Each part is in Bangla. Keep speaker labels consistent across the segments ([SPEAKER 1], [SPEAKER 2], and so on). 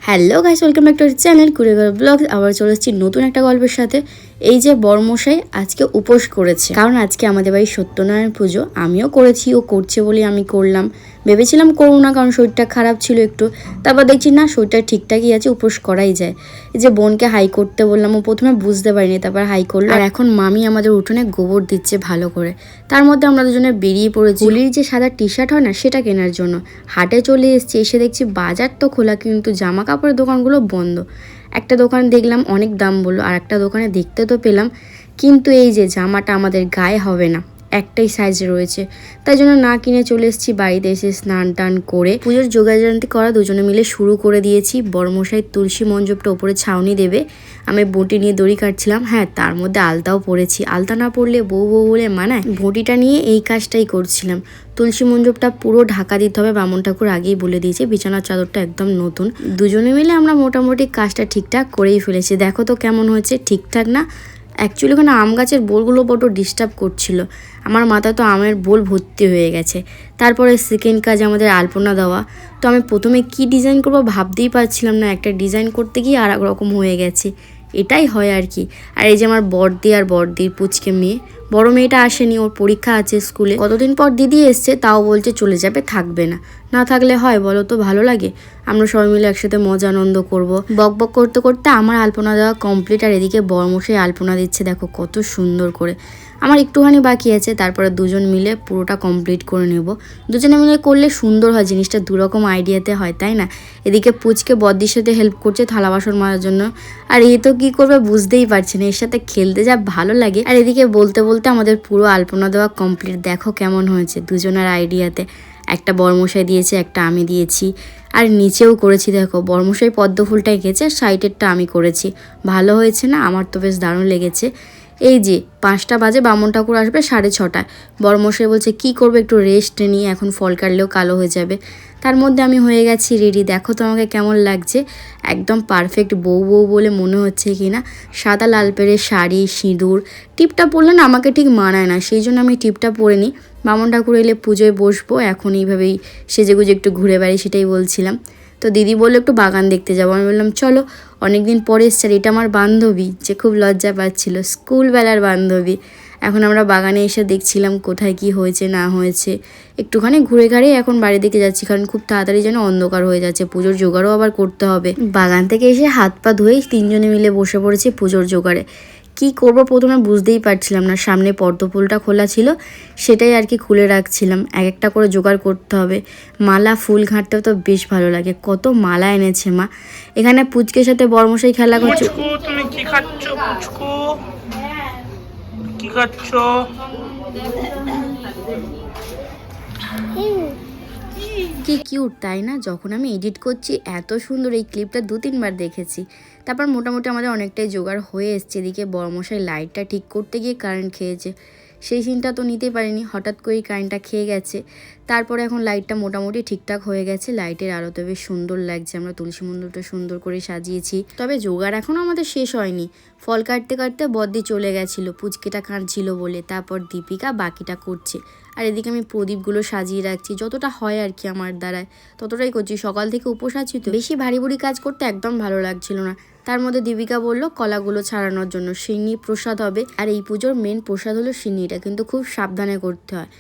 [SPEAKER 1] Hello guys, welcome back to our channel Kurighar vlogs. আবার চলে এসেছি নতুন একটা গল্পের সাথে। এই যে বরমশাই আজকে উপোস করেছে, কারণ আজকে আমাদের বাড়ির সত্যনারায়ণ পুজো। আমিও করেছি, ও করছে বলে আমি করলাম। ভেবেছিলাম করবো না, কারণ শরীরটা খারাপ ছিল একটু। তারপর দেখছি না, শরীরটা ঠিকঠাকই আছে, উপোস করাই যায়। এই যে বোনকে হাই করতে বললাম, ও প্রথমে বুঝতে পারিনি, তারপর হাই করলো। আর এখন মামি আমাদের উঠোনে গোবর দিচ্ছে ভালো করে। তার মধ্যে আমরা দুজনে বেরিয়ে পড়েছি হোলির যে সাদা টি শার্ট হয় না, সেটা কেনার জন্য। হাটে চলে এসেছি, এসে দেখছি বাজার তো খোলা, কিন্তু জামা কাপড়ের দোকানগুলো বন্ধ। একটা দোকান দেখলাম, অনেক দাম বললো, আর একটা দোকানে দেখতে তো পেলাম, কিন্তু এই যে জামাটা আমাদের গায়ে হবে না, একটাই সাইজ রয়েছে। তাই জন্য না কিনে চলে এসেছি বাড়িতে। এসে স্নান টান করে পুজোর যোগাযান্তি করা দুজনে মিলে শুরু করে দিয়েছি। বড়মশাই তুলসী মঞ্জপটা ওপরে ছাউনি দেবে, আমি বটি নিয়ে দড়ি কাটছিলাম। হ্যাঁ, তার মধ্যে আলতাও পরেছি। আলতা না পরলে বউ বউ বলে মানায়, বটিটা নিয়ে এই কাজটাই করছিলাম। তুলসী মঞ্জপটা পুরো ঢাকা দিতে হবে, বামন ঠাকুর আগেই বলে দিয়েছে। বিছানার চাদরটা একদম নতুন। দুজনে মিলে আমরা মোটামুটি কাজটা ঠিকঠাক করেই ফেলেছি। দেখো তো কেমন হয়েছে, ঠিকঠাক না? অ্যাকচুয়ালি ওখানে আম গাছের বোলগুলো বড় ডিস্টার্ব করছিল। আমার মাথায় তো আমের বোল ভর্তি হয়ে গেছে। তারপরে সেকেন্ড কাজ আমাদের আলপনা দেওয়া। তো আমি প্রথমে কি ডিজাইন করবো ভাবতেই পারছিলাম না, একটা ডিজাইন করতে গিয়ে আর এক রকম হয়ে গেছে। এটাই হয় আর কি। আর এই যে আমার বড়দি আর বড়দির পুচকে মেয়ে, বড় মেয়েটা আসেনি, ওর পরীক্ষা আছে স্কুলে। কতদিন পর দিদি এসছে, তাও বলছে চলে যাবে, থাকবে না। না থাকলে হয় বলো তো, ভালো লাগে? আমরা সবাই মিলে একসাথে মজা আনন্দ করবো। বক বক করতে করতে আমার আলপনা দেওয়া কমপ্লিট, আর এদিকে বড়মশাই আলপনা দিচ্ছে, দেখো কত সুন্দর করে। আমার একটুখানি বাকি আছে, তারপরে দুজন মিলে পুরোটা কমপ্লিট করে নেব। দুজনে মিলে করলে সুন্দর হয় জিনিসটা, দুরকম আইডিয়াতে হয়, তাই না? এদিকে পুচকে বদ্দির সাথে হেল্প করছে থালা বাসন মাজার জন্য। আর এ তো কি করবে বুঝতেই পারছি না, এর সাথে খেলতে যা ভালো লাগে। আর এদিকে বলতে বলতে আমাদের পুরো আলপনা দেওয়া কমপ্লিট। দেখো কেমন হয়েছে দুজনের আইডিয়াতে। একটা বড়মশাই দিয়েছে, একটা আমি দিয়েছি, আর নিচেও করেছি। দেখো বড়মশাই পদ্ম ফুলটা এঁকেছে, আর সাইডেরটা আমি করেছি। ভালো হয়েছে না? আমার তো বেশ দারুণ লেগেছে। এই যে 5টা বাজে, বামন ঠাকুর আসবে 6:30টায়। বড়মশাই বলছে কি করবে, একটু রেস্ট নিয়ে, এখন ফল কাটলেও কালো হয়ে যাবে। তার মধ্যে আমি হয়ে গেছি রেডি। দেখো তো আমাকে কেমন লাগছে, একদম পারফেক্ট বউ বউ বলে মনে হচ্ছে কি না। সাদা লাল পেড়ে শাড়ি, সিঁদুর। টিপটা পরলে না আমাকে ঠিক মানায় না, সেই জন্য আমি টিপটা পরে নিই। বামন ঠাকুর এলে পুজোয় বসবো, এখন এইভাবেই সেজেগুজে একটু ঘুরে বেড়াই, সেটাই বলছিলাম। তো দিদি বললো একটু বাগান দেখতে যাবো। আমি বললাম চলো, অনেকদিন পরে এসছে। এটা আমার বান্ধবী, যে খুব লজ্জা পাচ্ছিল, স্কুলবেলার বান্ধবী। এখন আমরা বাগানে এসে দেখছিলাম কোথায় কি হয়েছে না হয়েছে। একটুখানি ঘুরে ঘাড়ে এখন বাড়ি দিকে যাচ্ছি, কারণ খুব তাড়াতাড়ি যেন অন্ধকার হয়ে যাচ্ছে, পুজোর জোগাড়ও আবার করতে হবে। বাগান থেকে এসে হাত পা ধুয়েই তিনজনে মিলে বসে পড়েছি পুজোর জোগাড়ে। কি করব প্রথমে বুঝতেই পারছিলাম না। সামনে পদ্মফুলটা খোলা ছিল, সেটাই আর কি খুলে রাখছিলাম। এক একটা করে জোগাড় করতে হবে। মালা ফুল ঘাঁটতেও তো বেশ ভালো লাগে। কত মালা এনেছে মা। এখানে পুচকের সাথে বড়মশাই খেলা করছে।
[SPEAKER 2] তুমি কি খাচ্ছ পুচকু? কি খাচ্ছ?
[SPEAKER 1] কি কিউট, তাই না? যখন আমি এডিট করছি এত সুন্দর, এই ক্লিপটা 2-3 বার দেখেছি। তারপর মোটামুটি আমাদের অনেকটাই জোগাড় হয়ে এসছে। এদিকে বড়মশাই লাইটটা ঠিক করতে গিয়ে কারেন্ট খেয়েছে। সেই সিনটা তো নিতে পারিনি, হঠাৎ করেই কারেন্টটা খেয়ে গেছে। তারপরে এখন লাইটটা মোটামুটি ঠিকঠাক হয়ে গেছে। লাইটের আলোতে বেশ সুন্দর লাগছে। আমরা তুলসী মণ্ডপটা সুন্দর করে সাজিয়েছি। তবে জোগাড় এখনও আমাদের শেষ হয়নি। ফল কাটতে কাটতে বদ্দি চলে গেছিলো, পুচকেটা কাঁদছিল বলে। তারপর দীপিকা বাকিটা করছে। আর এদিকে আমি প্রদীপগুলো সাজিয়ে রাখছি, যতটা হয় আর কি আমার দ্বারায় ততটাই করছি। সকাল থেকে উপোস আছি তো, বেশি ভারী ভুরি কাজ করতে একদম ভালো লাগছিল না। তার মধ্যে দীপিকা বলল কলাগুলো ছাড়ানোর জন্য, সিন্নি প্রসাদ হবে। আর এই পুজোর মেন প্রসাদ হলো সিন্নিটা, কিন্তু খুব সাবধানে করতে হয়।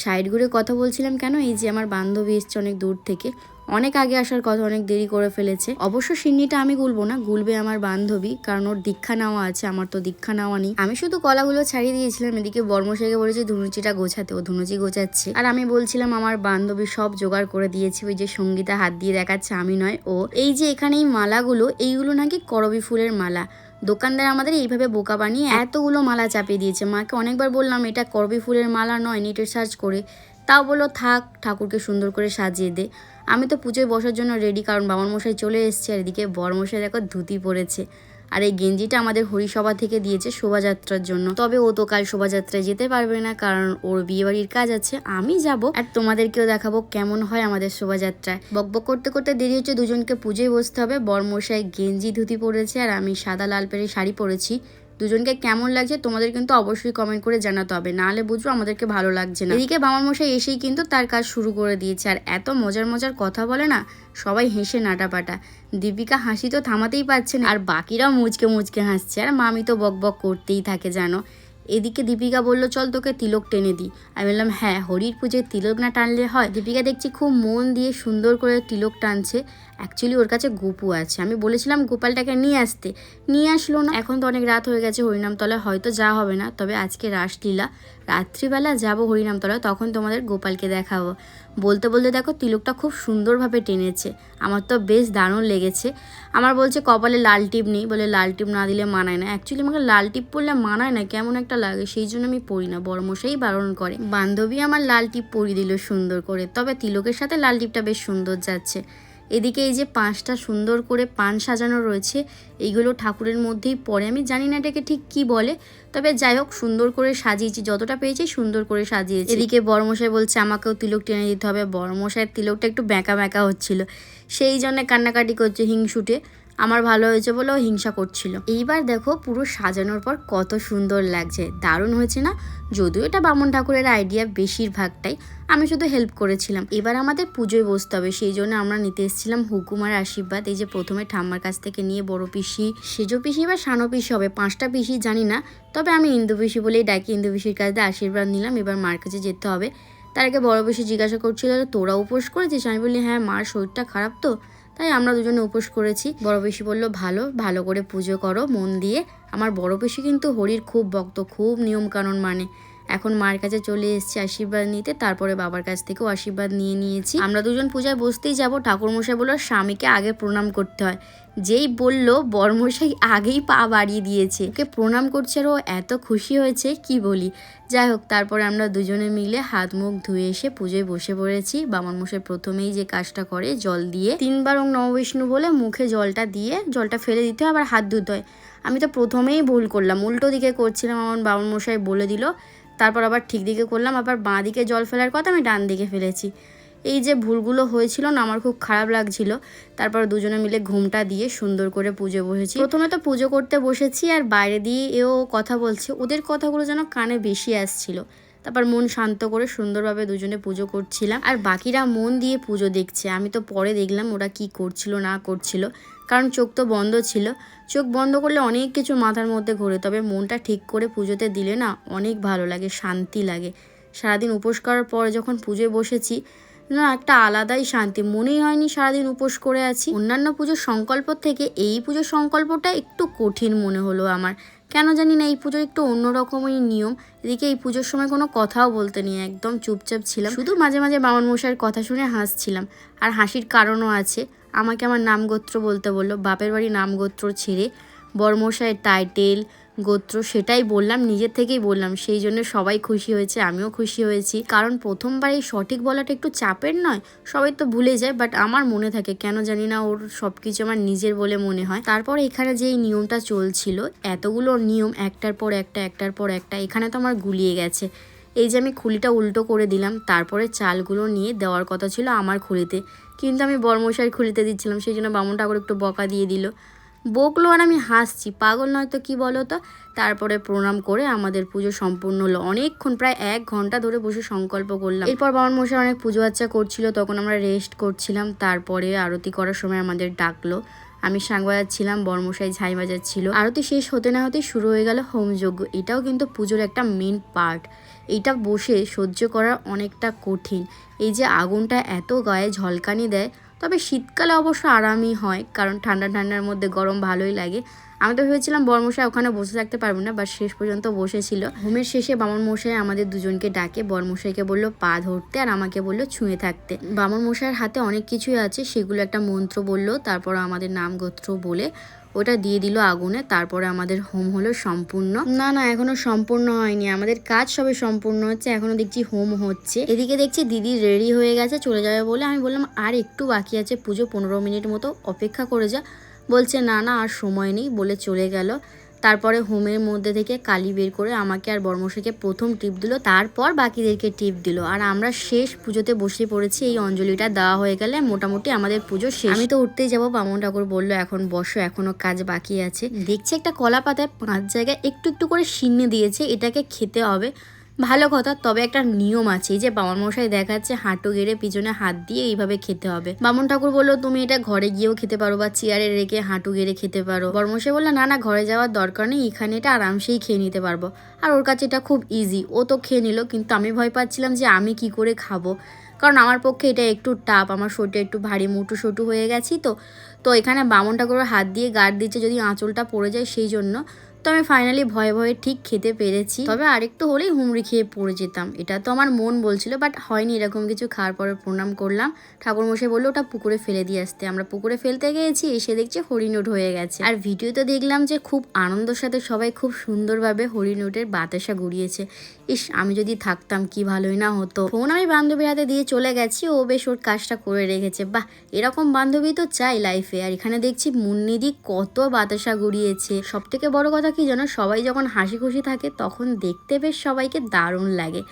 [SPEAKER 1] সাইড ঘুরে কথা বলছিলাম কেন, এই যে আমার বান্ধবী এসছে অনেক দূর থেকে, অনেক আগে আসার কথা, অনেক দেরি করে ফেলেছে। অবশ্য সিন্নিটা আমি গুলবো না, গুলবে আমার বান্ধবী, কারণ ওর দীক্ষা নেওয়া আছে, আমার তো দীক্ষা নেওয়া নেই। আমি শুধু কলাগুলো ছাড়িয়ে দিয়েছিলাম। এদিকে বর্মশাইকে বলেছি ধুনুচিটা গোছাতে, ও ধুনুচি গোছাচ্ছে। আর আমি বলছিলাম আমার বান্ধবী সব জোগাড় করে দিয়েছি। ওই যে সঙ্গীতা হাত দিয়ে দেখাচ্ছে, আমি নয় ও। এই যে এখানে এই মালাগুলো, এইগুলো নাকি করবী ফুলের মালা। দোকানদার আমাদের এইভাবে বোকা বানিয়ে এতগুলো মালা চাপিয়ে দিয়েছে। মাকে অনেকবার বললাম এটা করবী ফুলের মালা নয়, নেটে সার্চ করে। তাও বললো থাক, ঠাকুরকে সুন্দর করে সাজিয়ে দে। আমি তো পুজোয় বসার জন্য রেডি, কারণ বামনমশাই চলে এসছে। আর এদিকে বড়মশাই দেখো ধুতি পরেছে। আর এই গেঞ্জিটা আমাদের হরিসভা থেকে দিয়েছে শোভাযাত্রার জন্য। তবে ও তো কাল শোভাযাত্রায় যেতে পারবে না, কারণ ওর বিয়ে বাড়ির কাজ আছে। আমি যাব, আর তোমাদেরকেও দেখাবো কেমন হয় আমাদের শোভাযাত্রায়। বকবক করতে করতে দেরি হচ্ছে, দুজনকে পুজোয় বসতে হবে। বড়মশাই গেঞ্জি ধুতি পরেছে, আর আমি সাদা লাল পেরে শাড়ি পরেছি। দুজনকে কেমন লাগছে তোমাদের কিন্তু অবশ্যই কমেন্ট করে জানাতে হবে, নাহলে বুঝবো আমাদেরকে ভালো লাগছে না। এদিকে বামনমশাই এসেই কিন্তু তার কাজ শুরু করে দিয়েছে, আর এত মজার মজার কথা বলে না, সবাই হেসে নাটাপাটা। দীপিকা হাসি তো থামাতেই পারছে না, আর বাকিরাও মুচকে মুচকে হাসছে, আর মামি তো বক বক করতেই থাকে জানো। এদিকে দীপিকা বলল চল তোকে তিলক টেনে দিই। আমি বললাম হ্যাঁ, হরির পুজোয় তিলক না টানলে হয়। দীপিকা দেখছি খুব মন দিয়ে সুন্দর করে তিলক টানছে। অ্যাকচুয়ালি ওর কাছে গোপু আছে, আমি বলেছিলাম গোপালটাকে নিয়ে আসতে, নিয়ে আসলো না। এখন তো অনেক রাত হয়ে গেছে, হরিনামতলায় হয়তো যাওয়া হবে না, তবে আজকে রাসলীলা রাত্রিবেলা যাবো হরিনামতলায়, তখন তোমাদের গোপালকে দেখাবো। বলতে বলতে দেখো তিলকটা খুব সুন্দরভাবে টেনেছে, আমার তো বেশ দারুণ লেগেছে। আমার বলছে কপালে লাল টিপ নেই, বলে লাল টিপ না দিলে মানায় না। অ্যাকচুয়ালি আমাকে লাল টিপ পরলে মানায় না, কেমন একটা লাগে, সেই জন্য আমি পরি না, বড়মশাই বারণ করে। বান্ধবী আমার লাল টিপ পরিয়ে দিল সুন্দর করে, তবে তিলকের সাথে লাল টিপটা বেশ সুন্দর যাচ্ছে। এদিকে এই যে 5টা সুন্দর করে পান সাজানো রয়েছে, এইগুলো ঠাকুরের মধ্যেই পড়ে, আমি জানি না এটাকে ঠিক কি বলে, তবে যাই হোক সুন্দর করে সাজিয়েছি, যতটা পেয়েছি সুন্দর করে সাজিয়েছি। এদিকে বড়মশাই বলছে আমাকেও তিলক টেনে দিতে হবে, বড়মশাইয়ের তিলকটা একটু ব্যাঁকা ব্যাঁকা হচ্ছিল, সেই জন্য কান্নাকাটি করছে হিংসুটে। আমার ভালো হয়েছে বলেও হিংসা করছিল। এইবার দেখো পুরো সাজানোর পর কত সুন্দর লাগছে, দারুণ হয়েছে না? যদিও এটা বামন ঠাকুরের আইডিয়া বেশিরভাগটাই, আমি শুধু হেল্প করেছিলাম। এবার আমাদের পুজোয় বসতে হবে, সেই জন্য আমরা নিতে এসেছিলাম হুকুমার আশীর্বাদ। এই যে প্রথমে ঠাম্মার কাছ থেকে নিয়ে বড় পিসি, সেজো পিসি বা সানো পিসি হবে, 5টা পিসি জানি না, তবে আমি ইন্দু পিসি বলেই ডাকি। ইন্দু পিসির কাছ দিয়ে আশীর্বাদ নিলাম, এবার মার কাছে যেতে হবে। তার আগে বড় পিসি জিজ্ঞাসা করছিল তোরা উপোস করেছিস? আমি বলি হ্যাঁ, মার শরীরটা খারাপ তো, তাই আমরা দুজনে উপোস করেছি। বড় পিসি বলল ভালো ভালো করে পুজো করো মন দিয়ে। আমার বড় পিসি কিন্তু হরির খুব ভক্ত, খুব নিয়ম কানুন মানে। এখন মার কাছে চলে এসেছি আশীর্বাদ নিতে, তারপরে বাবার কাছ থেকেও আশীর্বাদ নিয়ে নিয়েছি। আমরা দুজন পূজায় বসতেই যাবো, ঠাকুরমশাই বলল স্বামীকে আগে প্রণাম করতে হয়। যেই বললো বরমশাই আগেই পা বাড়িয়ে দিয়েছে, ওকে প্রণাম করছে, আর ও এত খুশি হয়েছে কি বলি। যাই হোক তারপরে আমরা দুজনে মিলে হাত মুখ ধুয়ে এসে পুজোয় বসে পড়েছি। বামনমশাই প্রথমেই যে কাজটা করে জল দিয়ে 3বার ওং নমঃ বিষ্ণু বলে মুখে জলটা দিয়ে জলটা ফেলে দিতে হয়, আবার হাত ধুতে হয়। আমি তো প্রথমেই ভুল করলাম, উল্টো দিকে করছিলাম, আমার বামনমশাই বলে দিল। তারপর আবার ঠিক দিকে করলাম, আবার বাঁ দিকে জল ফেলার কথা আমি ডান দিকে ফেলেছি। এই যে ভুলগুলো হয়েছিল না, আমার খুব খারাপ লাগছিল। তারপর দুজনে মিলে ঘুমটা দিয়ে সুন্দর করে পুজো বসেছি। প্রথমে তো পুজো করতে বসেছি, আর বাইরে দিয়ে এও কথা বলছে, ওদের কথাগুলো যেন কানে বেশি আসছিল। তারপর মন শান্ত করে সুন্দরভাবে দুজনে পুজো করছিলাম, আর বাকিরা মন দিয়ে পুজো দেখছে। আমি তো পরে দেখলাম ওরা কি করছিল না করছিল, কারণ চোখ তো বন্ধ ছিল। চোখ বন্ধ করলে অনেক কিছু মাথার মধ্যে ঘোরে, তবে মনটা ঠিক করে পুজোতে দিলে না অনেক ভালো লাগে, শান্তি লাগে। সারাদিন উপোস করার পর যখন পুজোয় বসেছি না, একটা আলাদাই শান্তি, মনেই হয়নি সারাদিন উপোস করে আছি। অন্যান্য পুজোর সংকল্প থেকে এই পুজোর সংকল্পটা একটু কঠিন মনে হলো আমার, কেন জানি না। এই পুজোর একটু অন্যরকমই নিয়ম। এদিকে এই পুজোর সময় কোনো কথাও বলতে নেই, একদম চুপচাপ ছিলাম, শুধু মাঝে মাঝে বামন মশাইয়ের কথা শুনে হাসছিলাম। আর হাসির কারণও আছে, আমাকে আমার নাম গোত্র বলতে বললো, বাপের বাড়ি নাম গোত্র ছেড়ে বড়মশাইয়ের টাইটেল গোত্র সেটাই বললাম, নিজের থেকেই বললাম, সেই জন্য সবাই খুশি হয়েছে, আমিও খুশি হয়েছি। কারণ প্রথমবার এই সঠিক বলাটা একটু চাপের নয়, সবাই তো ভুলে যায়, বাট আমার মনে থাকে, কেন জানি না, ওর সব কিছু আমার নিজের বলে মনে হয়। তারপর এখানে যে এই নিয়মটা চলছিল, এতগুলো নিয়ম একটার পর একটা একটার পর একটা, এখানে তো আমার গুলিয়ে গেছে। এই যে আমি খুলিটা উল্টো করে দিলাম, তারপরে চালগুলো নিয়ে দেওয়ার কথা ছিল আমার খুলিতে, কিন্তু আমি বড়মশাইয়ের খুলিতে দিচ্ছিলাম, সেই জন্য বামন ঠাকুর একটু বকা দিয়ে দিল, বকলো, আর আমি হাসছি, পাগল নয় তো কি বলো তো। তারপরে প্রণাম করে আমাদের পুজো সম্পূর্ণ হলো। অনেকক্ষণ, প্রায় 1 ঘন্টা ধরে বসে সংকল্প করলাম। এরপর বামন মশাই অনেক পুজো আচ্চা করছিল, তখন আমরা রেস্ট করছিলাম। তারপরে আরতি করার সময় আমাদের ডাকলো, আমি শাঁখ বাজাচ্ছিলাম, বড়মশাই ঝাই বাজাচ্ছিল। আরতি শেষ হতে না হতেই শুরু হয়ে গেল হোমযজ্ঞ। এটাও কিন্তু পুজোর একটা মেন পার্ট, এইটা বসে সহ্য করা অনেকটা কঠিন। এই যে আগুনটা এত গায়ে ঝলকানি দেয়, তবে শীতকালে অবশ্য আরামই হয়, কারণ ঠান্ডা ঠান্ডার মধ্যে গরম ভালোই লাগে। আমি তো ভেবেছিলাম বড়মশাই ওখানে বসে থাকতে পারবো না, বাট শেষ পর্যন্ত বসেছিল। হোমের শেষে বামন মশাই আমাদের দুজনকে ডাকে, বড়মশাইকে বললো পা ধরতে, আর আমাকে বললো ছুঁয়ে থাকতে। বামন মশাইয়ের হাতে অনেক কিছুই আছে, সেগুলো একটা মন্ত্র বললো, তারপর আমাদের নাম গোত্র বলে ওটা দিয়ে দিল আগুনে। তারপরে আমাদের হোম হলো সম্পূর্ণ। না এখনো সম্পূর্ণ হয়নি, আমাদের কাজ সবে সম্পূর্ণ হচ্ছে, এখনো দেখছি হোম হচ্ছে। এদিকে দেখছি দিদি রেডি হয়ে গেছে চলে যাবে বলে। আমি বললাম আর একটু বাকি আছে পুজো, 15 মিনিট মতো অপেক্ষা করে যা। বলছে না আর সময় নেই বলে চলে গেল। তারপরে হোমের মধ্যে থেকে কালি বের করে আমাকে আর বর্মশাইকে প্রথম টিপ দিল, তারপর বাকিদেরকে টিপ দিল। আর আমরা শেষ পুজোতে বসে পড়েছি। এই অঞ্জলিটা দেওয়া হয়ে গেলে মোটামুটি আমাদের পুজো শেষ। আমি তো উঠতেই যাবো, বামুন ঠাকুর বললো এখন বসো, এখনো কাজ বাকি আছে। দেখছি একটা কলা পাতায় 5 জায়গায় একটু একটু করে সিন্নি দিয়েছে, এটাকে খেতে হবে। ভালো কথা, তবে একটা নিয়ম আছে। এই যে বামুন মশাই দেখাচ্ছে হাঁটু গেড়ে পিছনে হাত দিয়ে এইভাবে খেতে হবে। বামুন ঠাকুর বললো তুমি এটা ঘরে গিয়েও খেতে পারো বা চেয়ারে রেখে হাঁটু গেড়ে খেতে পারো। বড়মশাই বললো না না, ঘরে যাওয়ার দরকার নেই, এখানে এটা আরামসেই খেয়ে নিতে পারবো। আর ওর কাছে এটা খুব ইজি, ও তো খেয়ে নিল। কিন্তু আমি ভয় পাচ্ছিলাম যে আমি কি করে খাবো, কারণ আমার পক্ষে এটা একটু টাফ। আমার শরীরটা একটু ভারী, মোটু সোটু হয়ে গেছি তো এখানে বামুন ঠাকুরের হাত দিয়ে গার্ড দিচ্ছে যদি আঁচলটা পড়ে যায়, সেই জন্য। তো আমি ফাইনালি ভয়ে ভয়ে ঠিক খেতে পেরেছি। তবে আরেকটু হলেই হুমড়ি খেয়ে পড়ে যেতাম, এটা তো আমার মন বলছিল, বাট হয়নি এরকম কিছু। খাওয়ার পরে প্রণাম করলাম। ঠাকুরমশাই বললো ওটা পুকুরে ফেলে দিয়ে আসতে। আমরা পুকুরে ফেলতে গিয়েছি, এসে দেখছি হরিণোট হয়ে গেছে। আর ভিডিওতে দেখলাম যে খুব আনন্দের সাথে সবাই খুব সুন্দরভাবে হরিণোটের বাতাসা ঘুরিয়েছে। ইস, আমি যদি থাকতাম কি ভালোই না হতো। ফোন আমি বান্ধবীর হাতে দিয়ে চলে গেছি, ও বেশ ওর কাজটা করে রেখেছে। বাহ, এরকম বান্ধবী তো চাই লাইফে। আর এখানে দেখছি মুন্নিদি কত বাতাসা ঘুরিয়েছে। সব থেকে বড় কথা কি জানো, সবাই যখন হাসি খুশি থাকে তখন দেখতে বেশ সবাইকে দারুণ লাগে।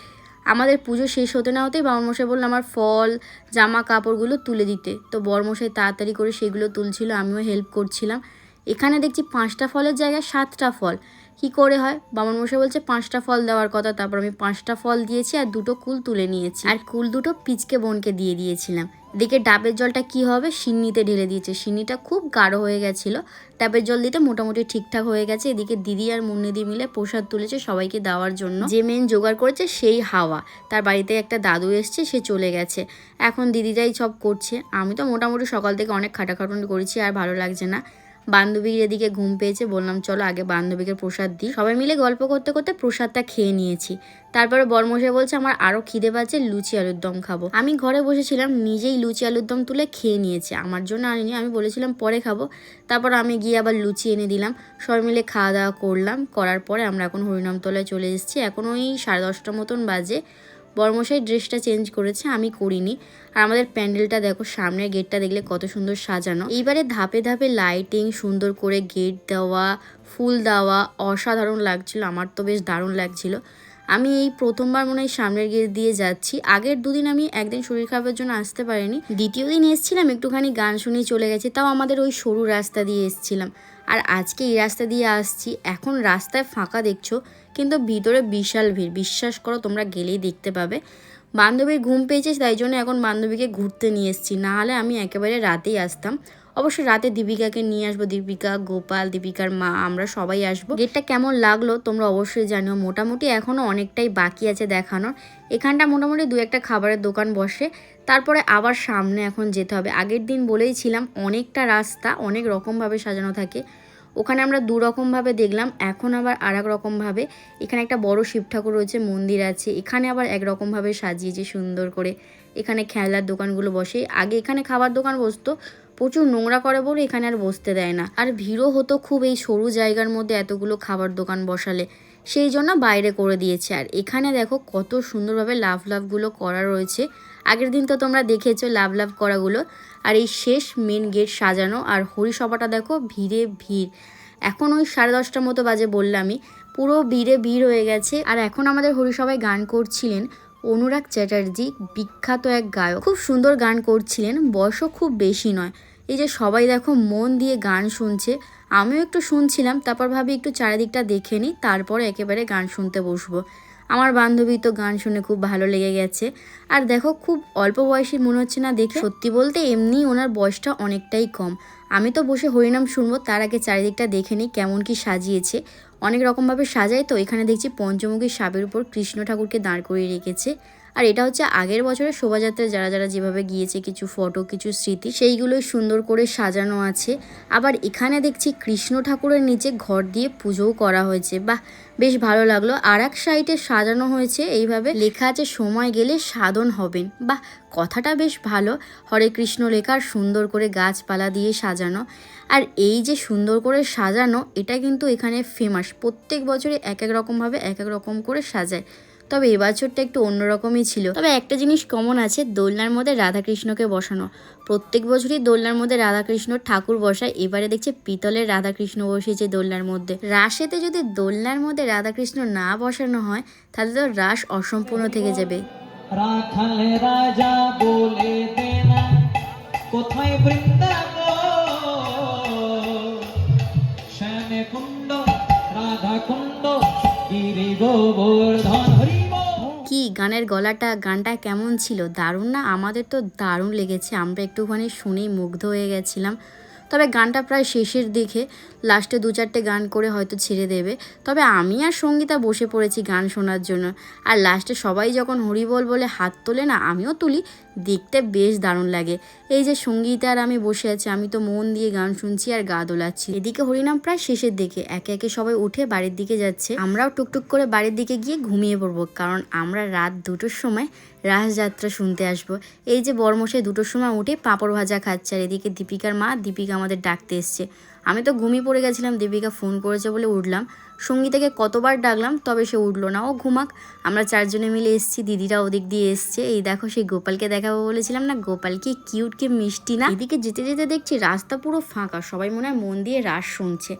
[SPEAKER 1] আমাদের পুজো শেষ হতে না হতেই বামনমশাই বললো আমার ফল জামা কাপড়গুলো তুলে দিতে। তো বরমশাই তাড়াতাড়ি করে সেগুলো তুলছিল, আমিও হেল্প করছিলাম। এখানে দেখছি 5টা ফলের জায়গায় 7টা ফল। কি করে হয়? বামনমশাই বলছে 5টা ফল দেওয়ার কথা, তারপর আমি 5টা ফল দিয়েছি আর 2টো কুল তুলে নিয়েছি। আর কুল 2টো পিচকে বোনকে দিয়ে দিয়েছিলাম। এদিকে ডাবের জলটা কি হবে, সিন্নিতে ঢেলে দিয়েছে। সিন্নিটা খুব গাঢ় হয়ে গেছিলো, ডাবের জল দিতে মোটামুটি ঠিকঠাক হয়ে গেছে। এদিকে দিদি আর মুন্নিদি মিলে প্রসাদ তুলেছে সবাইকে দেওয়ার জন্য। যে মেন জোগাড় করেছে সেই হাওয়া, তার বাড়িতে একটা দাদু এসছে, সে চলে গেছে। এখন দিদিরাই সব করছে। আমি তো মোটামুটি সকাল থেকে অনেক খাটাখাটুনি করেছি, আর ভালো লাগছে না। বান্ধবীর এদিকে ঘুম পেয়েছে, বললাম চলো আগে বান্ধবীকে প্রসাদ দিই। সবাই মিলে গল্প করতে করতে প্রসাদটা খেয়ে নিয়েছি। তারপরে বরমশাই বলছে আমার আরও খিদে পাচ্ছে, লুচি আলুর দম খাবো। আমি ঘরে বসেছিলাম, নিজেই লুচি আলুর দম তুলে খেয়ে নিয়েছি। আমার জন্য আনিনি, আমি বলেছিলাম পরে খাবো। তারপর আমি গিয়ে আবার লুচি এনে দিলাম। সবাই মিলে খাওয়া দাওয়া করলাম। করার পরে আমরা এখন হরিনামতলায় চলে এসেছি। এখন ওই 10:30 মতন বাজে। বরমশাই ড্রেসটা চেঞ্জ করেছে, আমি করিনি। আর আমাদের প্যান্ডেলটা দেখো, সামনের গেটটা দেখলে কত সুন্দর সাজানো। এইবারে ধাপে ধাপে লাইটিং, সুন্দর করে গেট দেওয়া, ফুল দেওয়া, অসাধারণ লাগছিল। আমার তো বেশ দারুণ লাগছিল। আমি এই প্রথমবার মনে হয় সামনের গেট দিয়ে যাচ্ছি। আগের দুদিন আমি একদিন শরীর খারাপের জন্য আসতে পারিনি, দ্বিতীয় দিন এসেছিলাম, একটুখানি গান শুনিয়ে চলে গেছি। তাও আমাদের ওই সরু রাস্তা দিয়ে এসেছিলাম। আর আজকে এই রাস্তা দিয়ে আসছি। এখন রাস্তায় ফাঁকা দেখছো, কিন্তু ভিতরে বিশাল ভিড়। বিশ্বাস করো, তোমরা গেলেই দেখতে পাবে। বান্ধবীর ঘুম পেয়েছে, তাই জন্য এখন বান্ধবীকে ঘুরতে নিয়ে এসেছি। নাহলে আমি একেবারে রাতেই আসতাম। অবশ্যই রাতে দীপিকাকে নিয়ে আসবো, দীপিকা, গোপাল, দীপিকার মা, আমরা সবাই আসবো। গেটটা কেমন লাগলো তোমরা অবশ্যই জানিও। মোটামুটি এখনও অনেকটাই বাকি আছে দেখানোর। এখানটা মোটামুটি 2-1টা খাবারের দোকান বসে। তারপরে আবার সামনে এখন যেতে হবে। আগের দিন বলেইছিলাম অনেকটা রাস্তা অনেক রকমভাবে সাজানো থাকে। ওখানে আমরা 2 রকমভাবে দেখলাম, এখন আবার আর এক রকমভাবে। এখানে একটা বড় শিব ঠাকুর রয়েছে, মন্দির আছে। এখানে আবার একরকমভাবে সাজিয়েছে সুন্দর করে। এখানে খেলনার দোকানগুলো বসে। আগে এখানে খাবার দোকান বসতো, প্রচুর নোংরা করে বলে এখানে আর বসতে দেয় না। আর ভিড়ও হতো খুব এই সরু জায়গার মধ্যে এতগুলো খাবার দোকান বসালে, সেই জন্য বাইরে করে দিয়েছে। আর এখানে দেখো কত সুন্দরভাবে লাভগুলো করা রয়েছে। আগের দিন তো তোমরা দেখেছো লাভ করাগুলো। আর এই শেষ মেন গেট সাজানো। আর হরিসভাটা দেখো, ভিড়ে ভিড়। এখন ওই 10:30 মতো বাজে বললামই, পুরো ভিড়ে ভিড় হয়ে গেছে। আর এখন আমাদের হরিসভায় গান করছিলেন অনুরাগ চ্যাটার্জি, বিখ্যাত এক গায়ক। খুব সুন্দর গান করছিলেন, বয়সও খুব বেশি নয়। এই যে সবাই দেখো মন দিয়ে গান শুনছে, আমিও একটু শুনছিলাম। তারপর ভাবি একটু চারিদিকটা দেখে নিই, তারপরে একেবারে গান শুনতে বসবো। আমার বান্ধবী তো গান শুনে খুব ভালো লেগে গেছে। আর দেখো খুব অল্প বয়সী মনে হচ্ছে না দেখে, সত্যি বলতে এমনি ওনার বয়সটা অনেকটাই কম। আমি তো বসে হরিনাম শুনবো, তার আগে চারিদিকটা দেখে নিই কেমন কি সাজিয়েছে। অনেক রকমভাবে সাজায় তো। এখানে দেখছি পঞ্চমুখী সাপের উপর কৃষ্ণ ঠাকুরকে দাঁড় করিয়ে রেখেছে। আর এটা হচ্ছে আগের বছরের শোভাযাত্রায় যারা যারা যেভাবে গিয়েছে, কিছু ফটো, কিছু স্মৃতি, সেইগুলোই সুন্দর করে সাজানো আছে। আবার এখানে দেখছি কৃষ্ণ ঠাকুরের নিচে ঘর দিয়ে পুজোও করা হয়েছে। বাহ, বেশ ভালো লাগলো। আর এক সাইডে সাজানো হয়েছে এইভাবে, লেখা আছে সময় গেলে সাধন হবেন। বাহ, কথাটা বেশ ভালো। হরে কৃষ্ণ লেখা, সুন্দর করে গাছপালা দিয়ে সাজানো। আর এই যে সুন্দর করে সাজানো, এটা কিন্তু এখানে ফেমাস। প্রত্যেক বছরে এক এক রকমভাবে এক এক রকম করে সাজায়। তবে এবছরটা একটু অন্যরকমই ছিল। তবে একটা জিনিস কমন আছে, দোলনার মধ্যে রাধাকৃষ্ণকে বসানো। প্রত্যেক বছরই দোলনার মধ্যে রাধাকৃষ্ণ ঠাকুর বসায়, এবারে দেখছি পিতলের রাধাকৃষ্ণ বসিয়েছে দোলনার মধ্যে। রাসেতে যদি দোলনার মধ্যে রাধাকৃষ্ণ না বসানো হয় তাহলে তো রাস অসম্পূর্ণ থেকে যাবে।
[SPEAKER 3] রাখাল রাজা বলে দেনা কোথায় বৃন্দাবন, শ্যামে কুণ্ড রাধা কুণ্ড গিরি গোবর্ধন হরি বল।
[SPEAKER 1] কি গানের গানটা কেমন ছিল, দারুণ না? আমাদের তো দারুণ লেগেছে, আমরা একটুখানি শুনেই মুগ্ধ হয়ে গেছিলাম। তবে গানটা প্রায় শেষের দিকে, লাস্টে 2-4টে গান করে হয়তো ছেড়ে দেবে। তবে আমি আর সঙ্গীতা বসে পড়েছি গান শোনার জন্য। আর লাস্টে সবাই যখন হরিবল বলে হাত তোলে না, আমিও তুলি, দেখতে বেশ দারুণ লাগে। এই যে সঙ্গীতা আর আমি বসে আছি, আমি তো মন দিয়ে গান শুনছি আর গা দোলাচ্ছি। এদিকে হরিনাম প্রায় শেষের দিকে, একে একে সবাই উঠে বাড়ির দিকে যাচ্ছে। আমরাও টুকটুক করে বাড়ির দিকে গিয়ে ঘুমিয়ে পড়বো, কারণ আমরা রাত 2টোর সময় রাসযাত্রা শুনতে আসবো। এই যে বরমশাই 2টোর সময় উঠে পাঁপড় ভাজা খাচ্ছে, আর এদিকে দীপিকার মা দীপিকা আমাদের ডাকতে এসছে। আমি তো ঘুমিয়ে পড়ে গেছিলাম, দীপিকা ফোন করেছে বলে উঠলাম। সঙ্গীতাকে কতবার ডাকলাম, তবে সে উঠলো না, ও ঘুমাক। আমরা 4জনে মিলে এসেছি, দিদিরা ওদিক দিয়ে এসছে। এই দেখো সেই গোপালকে দেখাবো বলেছিলাম না, গোপাল কি কিউট, কি মিষ্টি না। এদিকে যেতে যেতে দেখছি রাস্তা পুরো ফাঁকা, সবাই মনে হয় মন দিয়ে রাস শুনছে।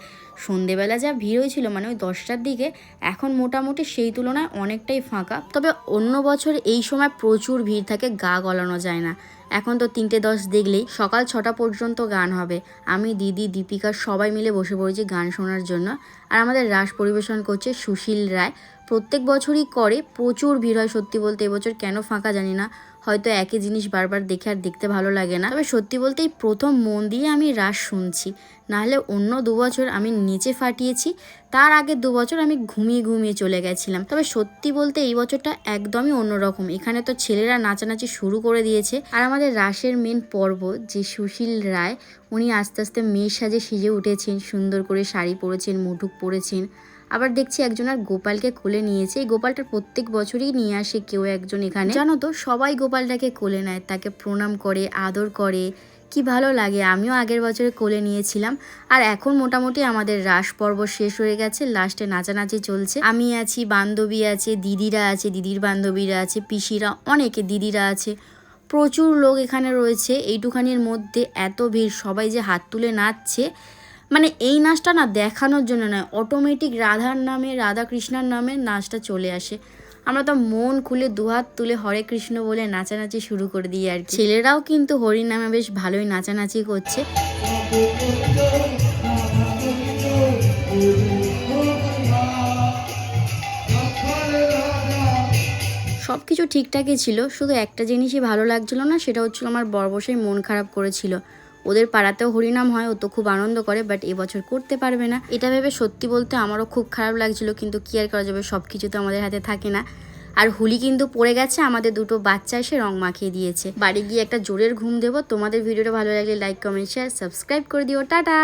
[SPEAKER 1] সন্ধেবেলা যা ভিড় হয়েছিল, মানে ওই 10টার দিকে, এখন মোটামুটি সেই তুলনায় অনেকটাই ফাঁকা। তবে অন্য বছর এই সময় প্রচুর ভিড় থাকে, গা গলানো যায় না। এখন তো 3:10 দেখলেই সকাল 6টা পর্যন্ত গান হবে। আমি, দিদি, দীপিকা সবাই মিলে বসে পড়েছি গান শোনার জন্য। আর আমাদের রাস পরিবেশন করছে সুশীল রায়। প্রত্যেক বছরই করে, প্রচুর ভিড় হয় সত্যি বলতে। এবছর কেন ফাঁকা জানি না, হয়তো একই জিনিস বারবার দেখে আর দেখতে ভালো লাগে না। তবে সত্যি বলতে এই প্রথম মন দিয়ে আমি রাস শুনছি, নাহলে অন্য 2 বছর আমি নিচে ফাটিয়েছি, তার আগে 2 বছর আমি ঘুমিয়ে ঘুমিয়ে চলে গেছিলাম। তবে সত্যি বলতে এই বছরটা একদমই অন্যরকম। এখানে তো ছেলেরা নাচানাচি শুরু করে দিয়েছে। আর আমাদের রাসের মেন পর্ব যে সুশীল রায়, উনি আস্তে আস্তে মেয়ের সাজে সেজে উঠেছেন, সুন্দর করে শাড়ি পরেছেন, মুঠুক পরেছেন। আবার দেখছি একজন আর গোপালকে কোলে নিয়েছে। এই গোপালটা প্রত্যেক বছরই নিয়ে আসে কেউ একজন এখানে, জানো তো, সবাই গোপালটাকে কোলে নেয়, তাকে প্রণাম করে, আদর করে, কি ভালো লাগে। আমিও আগের বছরে কোলে নিয়েছিলাম। আর এখন মোটামুটি আমাদের রাস পর্ব শেষ হয়ে গেছে, লাস্টে নাচানাচি চলছে। আমি আছি, বান্ধবী আছে, দিদিরা আছে, দিদির বান্ধবীরা আছে, পিসিরা, অনেকে দিদিরা আছে, প্রচুর লোক এখানে রয়েছে। এইটুখানির মধ্যে এত ভিড়, সবাই যে হাত তুলে নাচছে, মানে এই নাচটা না দেখানোর জন্য নয়, অটোমেটিক রাধার নামে, রাধা কৃষ্ণার নামে নাচটা চলে আসে। আমরা তো মন খুলে দুহাত তুলে হরে কৃষ্ণ বলে নাচানাচি শুরু করে দিই আর কি। ছেলেরাও কিন্তু হরির নামে বেশ ভালোই নাচানাচি করছে। সব কিছু ঠিকঠাকই ছিল, শুধু একটা জিনিসই ভালো লাগছিল না, সেটা হচ্ছিল আমার বরমশাই মন খারাপ করেছিল। ওদের পাড়াতেও হরিনাম হয়, ও তো খুব আনন্দ করে, বাট এবছর করতে পারবে না। এটা ভেবে সত্যি বলতে আমারও খুব খারাপ লাগছিল, কিন্তু কি আর করা যাবে, সব কিছু তো আমাদের হাতে থাকে না। আর হোলি কিন্তু পড়ে গেছে, আমাদের 2টো বাচ্চা এসে রং মাখিয়ে দিয়েছে। বাড়ি গিয়ে একটা জোরের ঘুম দেবো। তোমাদের ভিডিওটা ভালো লাগলে লাইক, কমেন্ট, শেয়ার, সাবস্ক্রাইব করে দিও। টাটা।